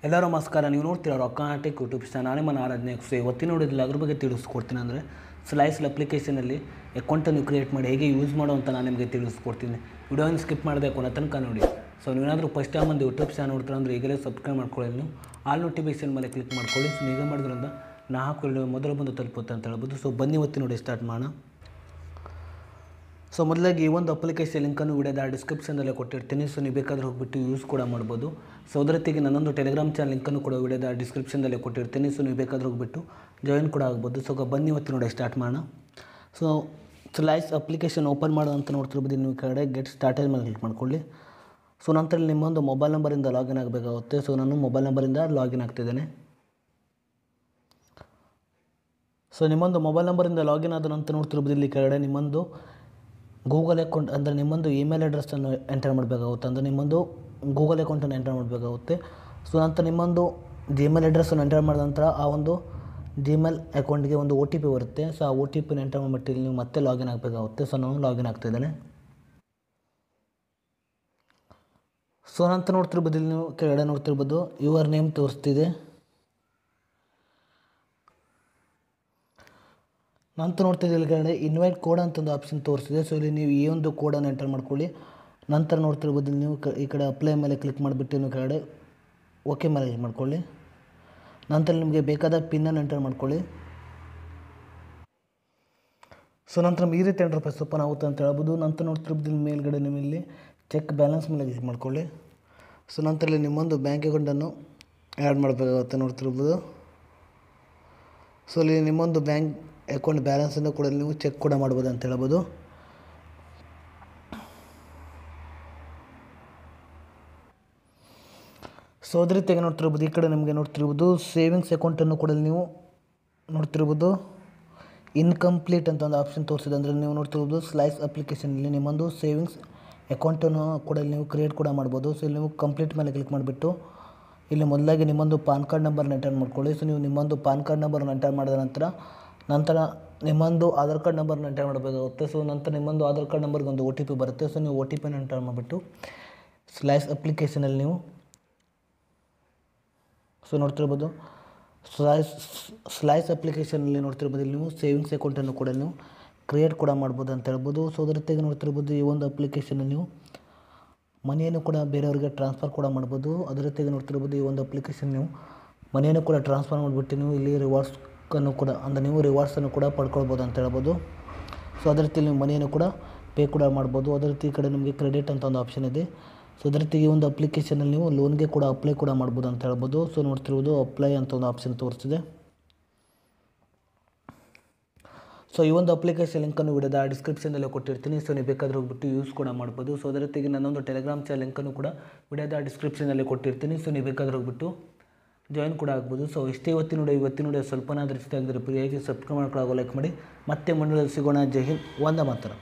ಎಲ್ಲರೂ ನಮಸ್ಕಾರ. ನೀವು ನೋಡ್ತೀರಾ ರೊಕ್ಕಾಟಿಕ್ ಯೂಟ್ಯೂಬ್ ಚಾನಲ್. ನಾನು ನಿಮ್ಮ ಆರಾಧನೆ. ಇವತ್ತಿನ ನೋಡಿದ್ದಿಲ್ಲ ಅದ್ರ ಬಗ್ಗೆ ತಿಳಿಸ್ಕೊಡ್ತೀನಿ. ಅಂದರೆ ಸ್ಲೈಸ್ ಅಪ್ಲಿಕೇಶನಲ್ಲಿ ಅಕೌಂಟನ್ನು ಕ್ರಿಯೇಟ್ ಮಾಡಿ ಹೇಗೆ ಯೂಸ್ ಮಾಡೋ ಅಂತ ನಾನು ನಿಮಗೆ ತಿಳಿಸ್ಕೊಡ್ತೀನಿ. ವಿಡಿಯೋನ ಸ್ಕಿಪ್ ಮಾಡದೆ ಕೊನೆ ತನಕ ನೋಡಿ. ಸೊ ನೀವೇನಾದರೂ ಫಸ್ಟ್ ಟೈಮ್ ಒಂದು ಯೂಟ್ಯೂಬ್ ಚಾನಲ್ ನೋಡ್ತೀರಾ ಅಂದರೆ ಈಗಲೇ ಸಬ್ಸ್ಕ್ರೈಬ್ ಮಾಡ್ಕೊಳ್ಳಿ. ನೀವು ಆಲ್ ನೋಟಿಫಿಕೇಷನ್ ಮೇಲೆ ಕ್ಲಿಕ್ ಮಾಡ್ಕೊಳ್ಳಿ. ಸೊ ಈಗ ಮಾಡೋದ್ರಿಂದ ನಾ ಹಾಕೊಳ್ಳಿ ಮೊದಲು ಬಂದು ತಲುಪುತ್ತೆ ಅಂತ ಹೇಳ್ಬೋದು. ಸೊ ಬನ್ನಿ ಇವತ್ತಿನ ನೋಡಿ ಸ್ಟಾರ್ಟ್ ಮಾಡೋಣ. ಸೊ ಮೊದಲಾಗಿ ಈ ಒಂದು ಅಪ್ಲಿಕೇಶನ್ ಲಿಂಕನ್ನು ವಿಡಿಯೋದ ಡಿಸ್ಕ್ರಿಪ್ಷನಲ್ಲೇ ಕೊಟ್ಟಿರ್ತೀನಿ. ಸೊ ನೀವು ಬೇಕಾದ್ರೆ ಹೋಗ್ಬಿಟ್ಟು ಯೂಸ್ ಕೂಡ ಮಾಡ್ಬೋದು. ಸೊ ಅದರ ಜೊತೆಗೆ ನನ್ನೊಂದು ಟೆಲಿಗ್ರಾಮ್ ಚಾನಲ್ ಲಿಂಕನ್ನು ಕೂಡ ವಿಡಿಯೋದ ಡಿಸ್ಕ್ರಿಪ್ಷನಲ್ಲೇ ಕೊಟ್ಟಿರ್ತೀನಿ. ಸೊ ನೀವು ಬೇಕಾದ್ರೆ ಹೋಗ್ಬಿಟ್ಟು ಜಾಯಿನ್ ಕೂಡ ಆಗ್ಬೋದು. ಸೊ ಬನ್ನಿ ಇವತ್ತು ನೋಡಿ ಸ್ಟಾರ್ಟ್ ಮಾಡೋಣ. ಸೊ ಸ್ಲೈಸ್ ಅಪ್ಲಿಕೇಶನ್ ಓಪನ್ ಮಾಡೋ ಅಂತ ನೋಡ್ತಿರ್ಬೋದು. ನೀವು ಕಡೆ ಗೆಟ್ ಸ್ಟಾರ್ಟೆಡ್ ಮೇಲೆ ಕ್ಲಿಕ್ ಮಾಡ್ಕೊಳ್ಳಿ. ಸೊ ನಂತರ ನಿಮ್ಮೊಂದು ಮೊಬೈಲ್ ನಂಬರಿಂದ ಲಾಗಿನ್ ಆಗಬೇಕಾಗುತ್ತೆ. ಸೊ ನಾನು ಮೊಬೈಲ್ ನಂಬರಿಂದ ಲಾಗಿನ್ ಆಗ್ತಿದ್ದೇನೆ. ಸೊ ನಿಮ್ಮೊಂದು ಮೊಬೈಲ್ ನಂಬರಿಂದ ಲಾಗಿನ್ ಆದ ನಂತರ ನೋಡ್ತಿರ್ಬೋದು ಇಲ್ಲಿ ಕೆಳಗಡೆ ನಿಮ್ಮೊಂದು ಗೂಗಲ್ ಅಕೌಂಟ್ ಅಂದರೆ ನಿಮ್ಮೊಂದು ಇಮೇಲ್ ಅಡ್ರೆಸ್ಸನ್ನು ಎಂಟರ್ ಮಾಡಬೇಕಾಗುತ್ತೆ. ಅಂದರೆ ನಿಮ್ಮೊಂದು ಗೂಗಲ್ ಅಕೌಂಟನ್ನು ಎಂಟರ್ ಮಾಡಬೇಕಾಗುತ್ತೆ. ಸೊ ನಂತರ ನಿಮ್ಮೊಂದು ಜಿಮೇಲ್ ಅಡ್ರೆಸ್ಸನ್ನು ಎಂಟರ್ ಮಾಡಿದ ನಂತರ ಆ ಒಂದು ಜಿಮೇಲ್ ಅಕೌಂಟ್ಗೆ ಒಂದು OTP ಬರುತ್ತೆ. ಸೊ ಆ OTPನ ಎಂಟರ್ ಮಾಡಿಬಿಟ್ಟು ನೀವು ಮತ್ತೆ ಲಾಗಿನ್ ಆಗಬೇಕಾಗುತ್ತೆ. ಸೊ ನಾನು ಲಾಗಿನ್ ಆಗ್ತಿದ್ದೇನೆ. ಸೊ ನಂತರ ನೋಡ್ತಿರ್ಬೋದು ಇಲ್ಲಿ ನೀವು ಕೆಳಗಡೆ ನೋಡ್ತಿರ್ಬೋದು ಯುವರ್ ನೇಮ್ ತೋರಿಸ್ತಿದೆ. ನಂತರ ನೋಡ್ತಿದ್ದೆ ಇಲ್ಲಿ ಕೆಳಗಡೆ ಇನ್ವೈಟ್ ಕೋಡ್ ಅಂತ ಒಂದು ಆಪ್ಷನ್ ತೋರಿಸಿದೆ. ಸೊ ಇಲ್ಲಿ ನೀವು ಈ ಒಂದು ಕೋಡನ್ನು ಎಂಟರ್ ಮಾಡ್ಕೊಳ್ಳಿ. ನಂತರ ನೋಡ್ತಿರ್ಬೋದು ನೀವು ಈ ಕಡೆ ಅಪ್ಲೈ ಮೇಲೆ ಕ್ಲಿಕ್ ಮಾಡಿಬಿಟ್ಟು ನೀವು ಕೆಳಗಡೆ ಓಕೆ ಮೇಲೆ ಕ್ಲಿಕ್ ಮಾಡ್ಕೊಳ್ಳಿ. ನಂತರ ನಿಮಗೆ ಬೇಕಾದ ಪಿನ್ನನ್ನು ಎಂಟರ್ ಮಾಡ್ಕೊಳ್ಳಿ. ಸೊ ನಂತರ ಈ ರೀತಿ ಇಂಟರ್ಫೇಸ್ ಓಪನ್ ಆಗುತ್ತೆ ಅಂತ ಹೇಳ್ಬೋದು. ನಂತರ ನೋಡ್ತಿರ್ಬೋದು ಇಲ್ಲಿ ಮೇಲ್ಗಡೆ ನೀವು ಇಲ್ಲಿ ಚೆಕ್ ಬ್ಯಾಲೆನ್ಸ್ ಮೇಲೆ ಕ್ಲಿಕ್ ಮಾಡ್ಕೊಳ್ಳಿ. ಸೊ ನಂತರ ಇಲ್ಲಿ ನಿಮ್ಮೊಂದು ಬ್ಯಾಂಕ್ ಅಕೌಂಟನ್ನು ಆ್ಯಡ್ ಮಾಡಬೇಕಾಗುತ್ತೆ ನೋಡ್ತಿರ್ಬೋದು. ಸೊ ಇಲ್ಲಿ ನಿಮ್ಮೊಂದು ಬ್ಯಾಂಕ್ ಅಕೌಂಟ್ ಬ್ಯಾಲೆನ್ಸನ್ನು ಕೂಡ ನೀವು ಚೆಕ್ ಕೂಡ ಮಾಡ್ಬೋದು ಅಂತ ಹೇಳ್ಬೋದು. ಸೊ ಅದೇ ರೀತಿಯಾಗಿ ನೋಡ್ತಿರ್ಬೋದು ಈ ಕಡೆ ನಿಮಗೆ ನೋಡ್ತಿರ್ಬೋದು ಸೇವಿಂಗ್ಸ್ ಅಕೌಂಟನ್ನು ಕೂಡ ನೀವು ನೋಡ್ತಿರ್ಬೋದು ಇನ್ಕಂಪ್ಲೀಟ್ ಅಂತ ಒಂದು ಆಪ್ಷನ್ ತೋರಿಸಿದೆ. ಅಂದರೆ ನೀವು ನೋಡ್ತಿರ್ಬೋದು ಸ್ಲೈಸ್ ಅಪ್ಲಿಕೇಶನಲ್ಲಿ ನಿಮ್ಮೊಂದು ಸೇವಿಂಗ್ಸ್ ಅಕೌಂಟನ್ನು ಕೂಡ ನೀವು ಕ್ರಿಯೇಟ್ ಕೂಡ ಮಾಡ್ಬೋದು. ಸೊ ಇಲ್ಲಿ ನೀವು ಕಂಪ್ಲೀಟ್ ಮೇಲೆ ಕ್ಲಿಕ್ ಮಾಡಿಬಿಟ್ಟು ಇಲ್ಲಿ ಮೊದಲಾಗಿ ನಿಮ್ಮೊಂದು ಪಾನ್ ಕಾರ್ಡ್ ನಂಬರ್ನ ಎಂಟರ್ ಮಾಡ್ಕೊಳ್ಳಿ. ಸೊ ನೀವು ನಿಮ್ಮೊಂದು ಪಾನ್ ಕಾರ್ಡ್ ನಂಬರ್ನ ಎಂಟರ್ ಮಾಡಿದ ನಂತರ ನಿಮ್ಮೊಂದು ಆಧಾರ್ ಕಾರ್ಡ್ ನಂಬರ್ನ ಎಂಟರ್ ಮಾಡಬೇಕಾಗುತ್ತೆ. ಸೊ ನಂತರ ನಿಮ್ಮೊಂದು ಆಧಾರ್ ಕಾರ್ಡ್ ನಂಬರ್ಗೆ ಒಂದು OTP ಬರುತ್ತೆ. ಸೊ ನೀವು OTPನ ಎಂಟರ್ ಮಾಡಿಬಿಟ್ಟು ಸ್ಲೈಸ್ ಅಪ್ಲಿಕೇಶನಲ್ಲಿ ನೀವು ಸೊ ನೋಡ್ತಿರ್ಬೋದು ಸ್ಲೈಸ್ ಅಪ್ಲಿಕೇಶನಲ್ಲಿ ನೋಡ್ತಿರ್ಬೋದು ಇಲ್ಲಿ ನೀವು ಸೇವಿಂಗ್ಸ್ ಅಕೌಂಟನ್ನು ಕೂಡ ನೀವು ಕ್ರಿಯೇಟ್ ಕೂಡ ಮಾಡ್ಬೋದು ಅಂತ ಹೇಳ್ಬೋದು. ಸೊ ಅದ್ರ ಜೊತೆಗೆ ನೋಡ್ತಿರ್ಬೋದು ಈ ಒಂದು ಅಪ್ಲಿಕೇಶನ್ ನೀವು ಮನಿಯನ್ನು ಕೂಡ ಬೇರೆಯವ್ರಿಗೆ ಟ್ರಾನ್ಸ್ಫರ್ ಕೂಡ ಮಾಡ್ಬೋದು. ಅದರ ಜೊತೆಗೆ ನೋಡ್ತಿರ್ಬೋದು ಈ ಒಂದು ಅಪ್ಲಿಕೇಶನ್ ನೀವು ಮನಿಯನ್ನು ಕೂಡ ಟ್ರಾನ್ಸ್ಫರ್ ಮಾಡಿಬಿಟ್ಟು ನೀವು ಇಲ್ಲಿ ರಿವಾರ್ಡ್ಸನ್ನು ಕೂಡ ಅಂದರೆ ನೀವು ರಿವಾರ್ಡ್ಸನ್ನು ಕೂಡ ಪಡ್ಕೊಳ್ಬೋದು ಅಂತ ಹೇಳ್ಬೋದು. ಸೊ ಅದೇ ರೀತಿ ನೀವು ಮನಿಯನ್ನು ಕೂಡ ಪೇ ಕೂಡ ಮಾಡ್ಬೋದು. ಅದೇ ರೀತಿ ಈ ಕಡೆ ನಿಮಗೆ ಕ್ರೆಡಿಟ್ ಅಂತ ಒಂದು ಆಪ್ಷನ್ ಇದೆ. ಸೊ ಅದೇ ರೀತಿ ಈ ಒಂದು ಅಪ್ಲಿಕೇಶನಲ್ಲಿ ನೀವು ಲೋನ್ಗೆ ಕೂಡ ಅಪ್ಲೈ ಕೂಡ ಮಾಡ್ಬೋದು ಅಂತ ಹೇಳ್ಬೋದು. ಸೊ ನೋಡ್ತಿರ್ಬೋದು ಅಪ್ಲೈ ಅಂತ ಒಂದು ಆಪ್ಷನ್ ತೋರಿಸ್ತಿದೆ. ಸೊ ಈ ಒಂದು ಅಪ್ಲಿಕೇಶನ್ ಲಿಂಕನ್ನು ವಿಡಿಯೋದ ಡಿಸ್ಕ್ರಿಪ್ಷನಲ್ಲೇ ಕೊಟ್ಟಿರ್ತೀನಿ. ಸೊ ನೀವು ಬೇಕಾದ್ರೆ ಹೋಗ್ಬಿಟ್ಟು ಯೂಸ್ ಕೂಡ ಮಾಡ್ಬೋದು. ಸೊ ಅದರ ಜೊತೆಗೆ ನನ್ನೊಂದು ಟೆಲಿಗ್ರಾಮ್ ಚಾನಲ್ ಲಿಂಕನ್ನು ಕೂಡ ವಿಡಿಯೋದ ಡಿಸ್ಕ್ರಿಪ್ಷನಲ್ಲೇ ಕೊಟ್ಟಿರ್ತೀನಿ. ಸೊ ನೀವು ಬೇಕಾದ್ರೆ ಹೋಗ್ಬಿಟ್ಟು ಜಾಯಿನ್ ಕೂಡ ಆಗ್ಬೋದು. ಸೊ ಇಷ್ಟೇ ಇವತ್ತಿನ ನೋಡಿ ಸ್ವಲ್ಪನಾದರೂ ಇಷ್ಟ ಆಗಿದ್ರೆ ಪ್ರಿಯಾಗಿ ಸಬ್ಸ್ಕ್ರೈಬ್ ಮಾಡ್ಕೊಳ್ಳೋ ಲೈಕ್ ಮಾಡಿ. ಮತ್ತೆ ಮಂಡಳದಲ್ಲಿ ಸಿಗೋಣ. ಜೈ ಹಿಂದ್, ವಂದೇ ಮಾತರಂ.